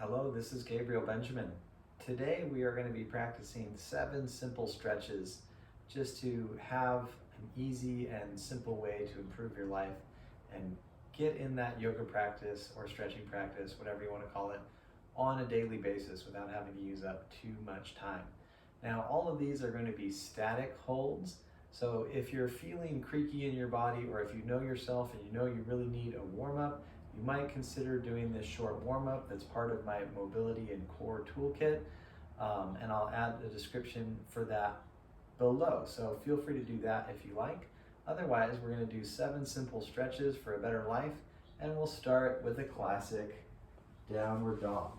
Hello, this is Gabriel Benjamin. Today we are going to be practicing 7 simple stretches just to have an easy and simple way to improve your life and get in that yoga practice or stretching practice, whatever you want to call it, on a daily basis without having to use up too much time. Now, all of these are going to be static holds. So if you're feeling creaky in your body, or if you know yourself and you know you really need a warm-up, you might consider doing this short warm-up that's part of my mobility and core toolkit, and I'll add a description for that below. So feel free to do that if you like. Otherwise, we're going to do 7 simple stretches for a better life, and we'll start with a classic downward dog.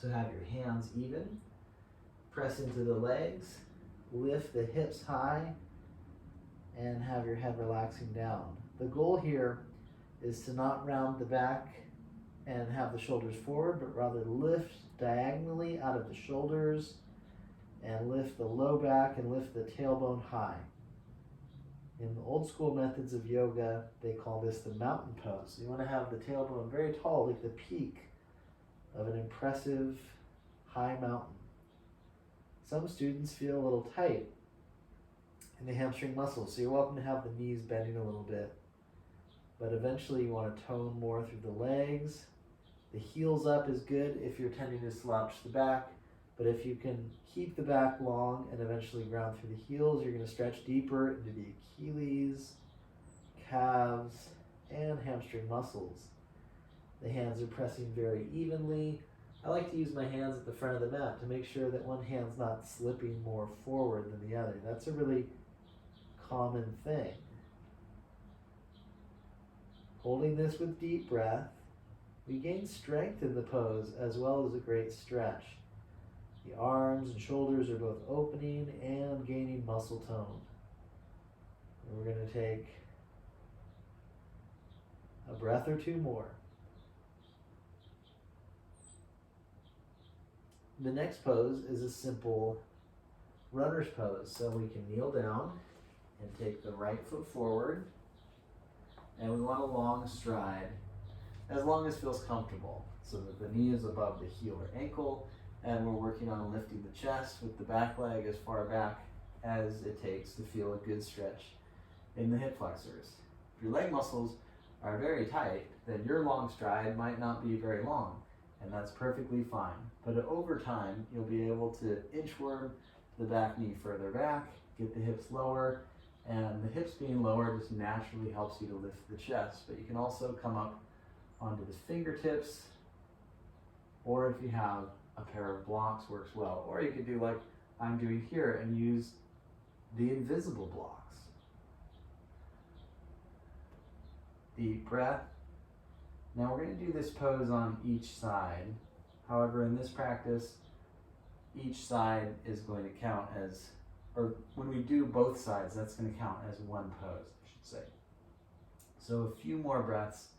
So have your hands even, press into the legs, lift the hips high, and have your head relaxing down. The goal here is to not round the back and have the shoulders forward, but rather lift diagonally out of the shoulders and lift the low back and lift the tailbone high. In the old school methods of yoga, they call this the mountain pose. So you want to have the tailbone very tall, like the peak of an impressive high mountain. Some students feel a little tight in the hamstring muscles, so you're welcome to have the knees bending a little bit. But eventually you want to tone more through the legs. The heels up is good if you're tending to slouch the back, but if you can keep the back long and eventually ground through the heels, you're going to stretch deeper into the Achilles, calves, and hamstring muscles. The hands are pressing very evenly. I like to use my hands at the front of the mat to make sure that one hand's not slipping more forward than the other. That's a really common thing. Holding this with deep breath, we gain strength in the pose as well as a great stretch. The arms and shoulders are both opening and gaining muscle tone. And we're going to take a breath or two more. The next pose is a simple runner's pose. So we can kneel down and take the right foot forward. And we want a long stride, as long as feels comfortable, so that the knee is above the heel or ankle, and we're working on lifting the chest with the back leg as far back as it takes to feel a good stretch in the hip flexors. If your leg muscles are very tight, then your long stride might not be very long, and that's perfectly fine. But over time, you'll be able to inchworm the back knee further back, get the hips lower, and the hips being lower just naturally helps you to lift the chest. But you can also come up onto the fingertips, or if you have a pair of blocks, works well. Or you could do like I'm doing here and use the invisible blocks. Deep breath. Now we're going to do this pose on each side. However, in this practice, each side is going to count as, or when we do both sides, that's going to count as one pose, I should say. So a few more breaths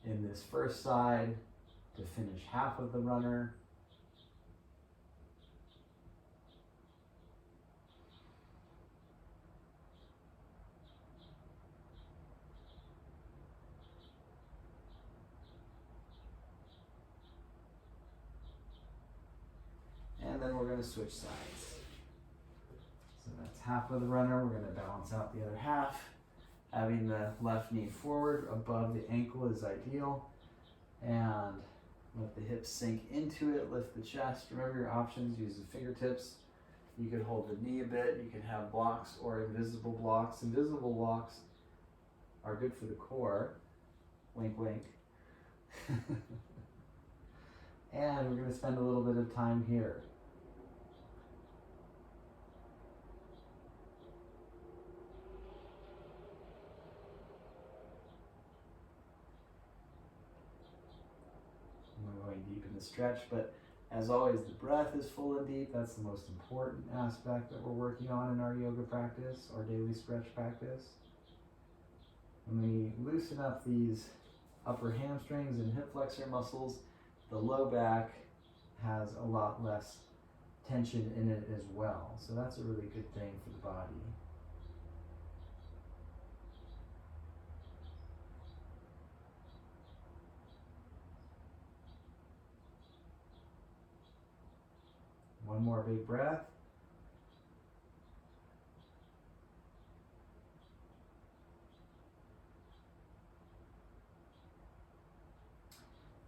in this first side to finish half of the runner. And then we're going to switch sides. So that's half of the runner. We're going to balance out the other half. Having the left knee forward above the ankle is ideal. And let the hips sink into it, lift the chest. Remember your options, use the fingertips. You could hold the knee a bit. You can have blocks or invisible blocks. Invisible blocks are good for the core. Wink, wink. And we're going to spend a little bit of time here. We're going deep in the stretch, but as always, the breath is full and deep. That's the most important aspect that we're working on in our yoga practice, our daily stretch practice. When we loosen up these upper hamstrings and hip flexor muscles, the low back has a lot less tension in it as well. So that's a really good thing for the body. One more big breath.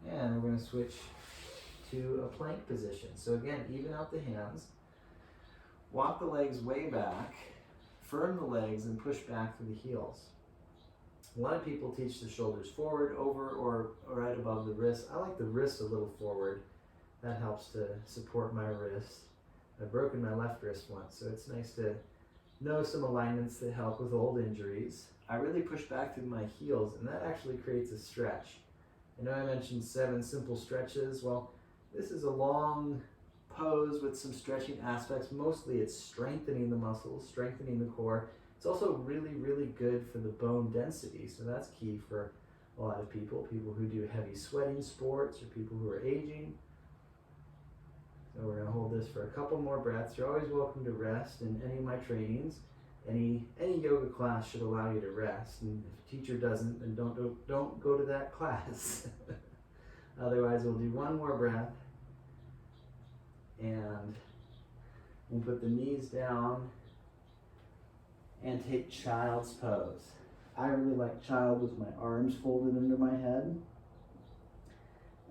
And we're going to switch to a plank position. So again, even out the hands. Walk the legs way back. Firm the legs and push back through the heels. A lot of people teach the shoulders forward, over, or right above the wrist. I like the wrist a little forward. That helps to support my wrist. I've broken my left wrist once, so it's nice to know some alignments that help with old injuries. I really push back through my heels, and that actually creates a stretch. I know I mentioned 7 simple stretches. Well, this is a long pose with some stretching aspects. Mostly it's strengthening the muscles, strengthening the core. It's also really, really good for the bone density, so that's key for a lot of people who do heavy sweating sports or people who are aging. So we're going to hold this for a couple more breaths. You're always welcome to rest in any of my trainings. Any yoga class should allow you to rest, and if a teacher doesn't, then don't go to that class. Otherwise, we'll do one more breath, and we'll put the knees down and take child's pose. I really like child with my arms folded under my head,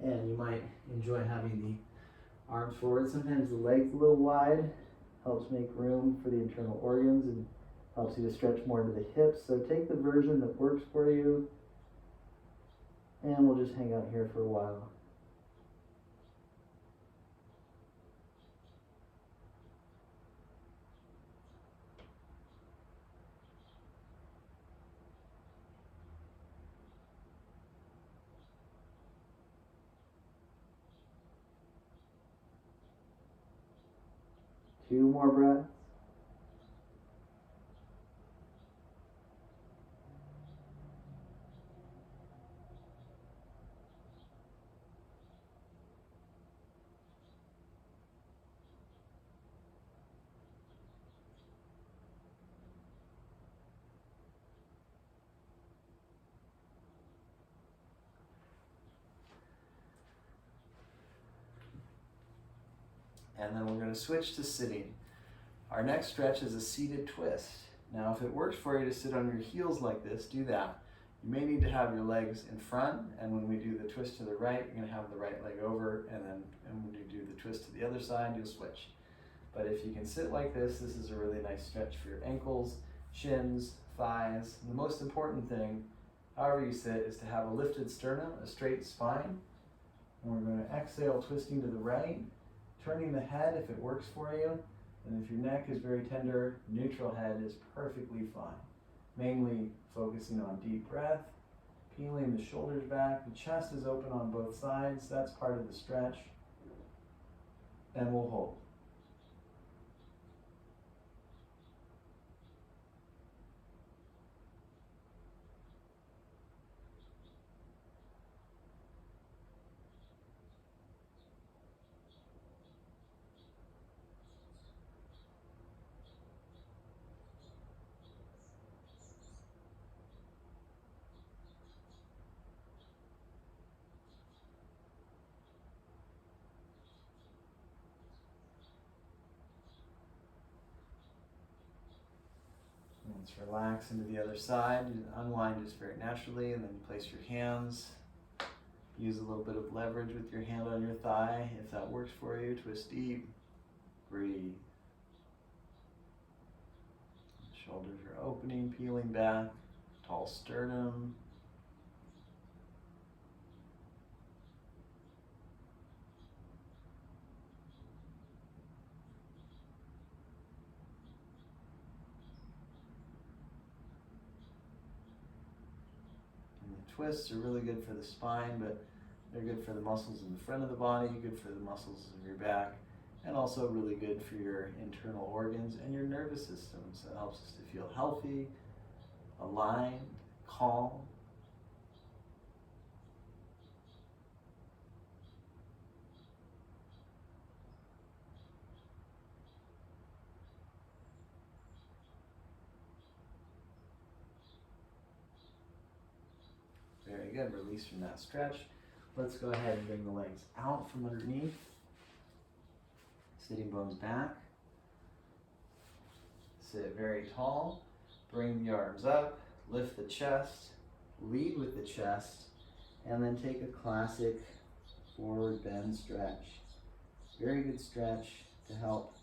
and you might enjoy having the arms forward. Sometimes the legs a little wide helps make room for the internal organs and helps you to stretch more to the hips. So take the version that works for you, and we'll just hang out here for a while. Two more breaths. And then we're going to switch to sitting. Our next stretch is a seated twist. Now, if it works for you to sit on your heels like this, do that. You may need to have your legs in front, and when we do the twist to the right, you're going to have the right leg over, and when you do the twist to the other side, you'll switch. But if you can sit like this, this is a really nice stretch for your ankles, shins, thighs. And the most important thing, however you sit, is to have a lifted sternum, a straight spine. And we're going to exhale, twisting to the right, turning the head if it works for you. And if your neck is very tender, neutral head is perfectly fine. Mainly focusing on deep breath, peeling the shoulders back. The chest is open on both sides. That's part of the stretch. And we'll hold. Let's relax into the other side. You unwind just very naturally, and then you place your hands. Use a little bit of leverage with your hand on your thigh. If that works for you, twist deep. Breathe. Shoulders are opening, peeling back. Tall sternum. Twists are really good for the spine, but they're good for the muscles in the front of the body, good for the muscles in your back, and also really good for your internal organs and your nervous system. So it helps us to feel healthy, aligned, calm. Very good. Release from that stretch. Let's go ahead and bring the legs out from underneath. Sitting bones back. Sit very tall. Bring the arms up. Lift the chest. Lead with the chest. And then take a classic forward bend stretch. Very good stretch to help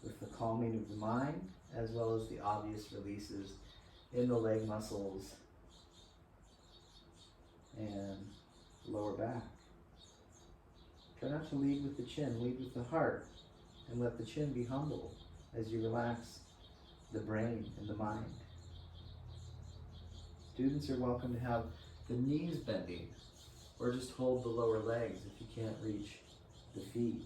with the calming of the mind, as well as the obvious releases in the leg muscles and lower back. Try not to lead with the chin, lead with the heart, and let the chin be humble as you relax the brain and the mind. Students are welcome to have the knees bending, or just hold the lower legs if you can't reach the feet.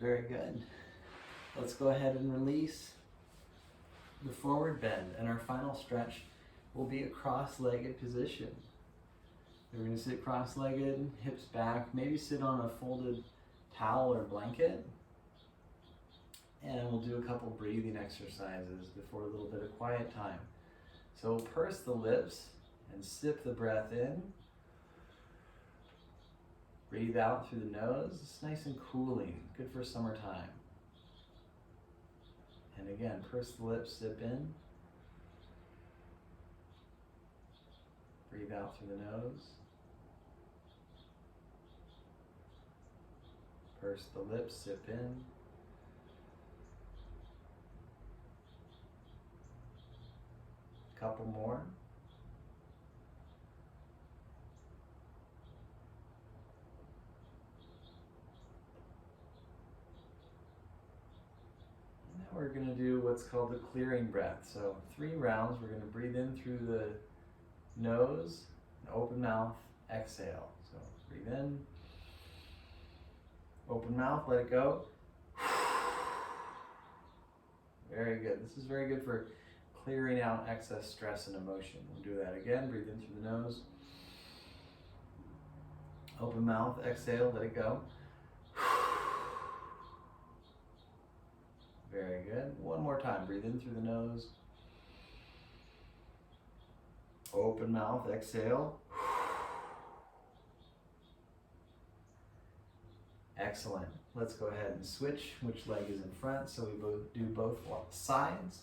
Very good. Let's go ahead and release the forward bend, and our final stretch will be a cross-legged position. We're going to sit cross-legged, hips back, maybe sit on a folded towel or blanket, and we'll do a couple breathing exercises before a little bit of quiet time. So purse the lips and sip the breath in. Breathe out through the nose. It's nice and cooling, good for summertime. And again, purse the lips, sip in. Breathe out through the nose. Purse the lips, sip in. Couple more. We're going to do what's called the clearing breath. So 3 rounds. We're going to breathe in through the nose, open mouth, exhale. So breathe in, open mouth, let it go. Very good. This is very good for clearing out excess stress and emotion. We'll do that again. Breathe in through the nose, open mouth, exhale, let it go. Very good. One more time. Breathe in through the nose. Open mouth, exhale. Excellent. Let's go ahead and switch which leg is in front. So we do both sides.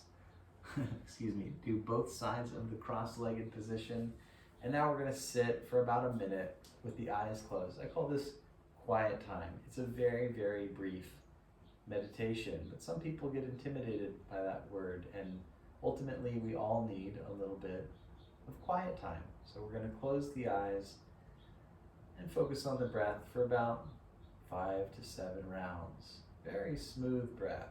Excuse me. Do both sides of the cross-legged position. And now we're going to sit for about a minute with the eyes closed. I call this quiet time. It's a very, very brief meditation, but some people get intimidated by that word, and ultimately we all need a little bit of quiet time. So we're going to close the eyes and focus on the breath for about 5 to 7 rounds. Very smooth breath.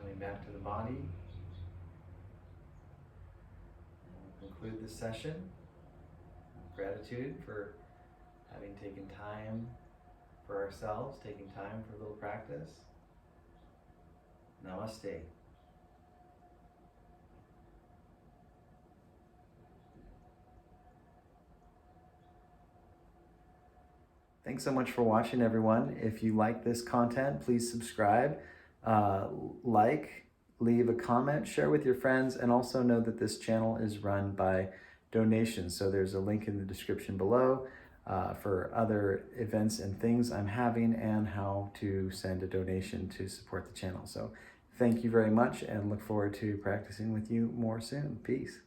Coming back to the body. conclude this session. Gratitude for having taken time for ourselves, taking time for a little practice. Namaste. Thanks so much for watching, everyone. If you like this content, please subscribe, like, leave a comment, share with your friends, and also know that this channel is run by donations. So there's a link in the description below for other events and things I'm having and how to send a donation to support the channel. So thank you very much and look forward to practicing with you more soon. Peace.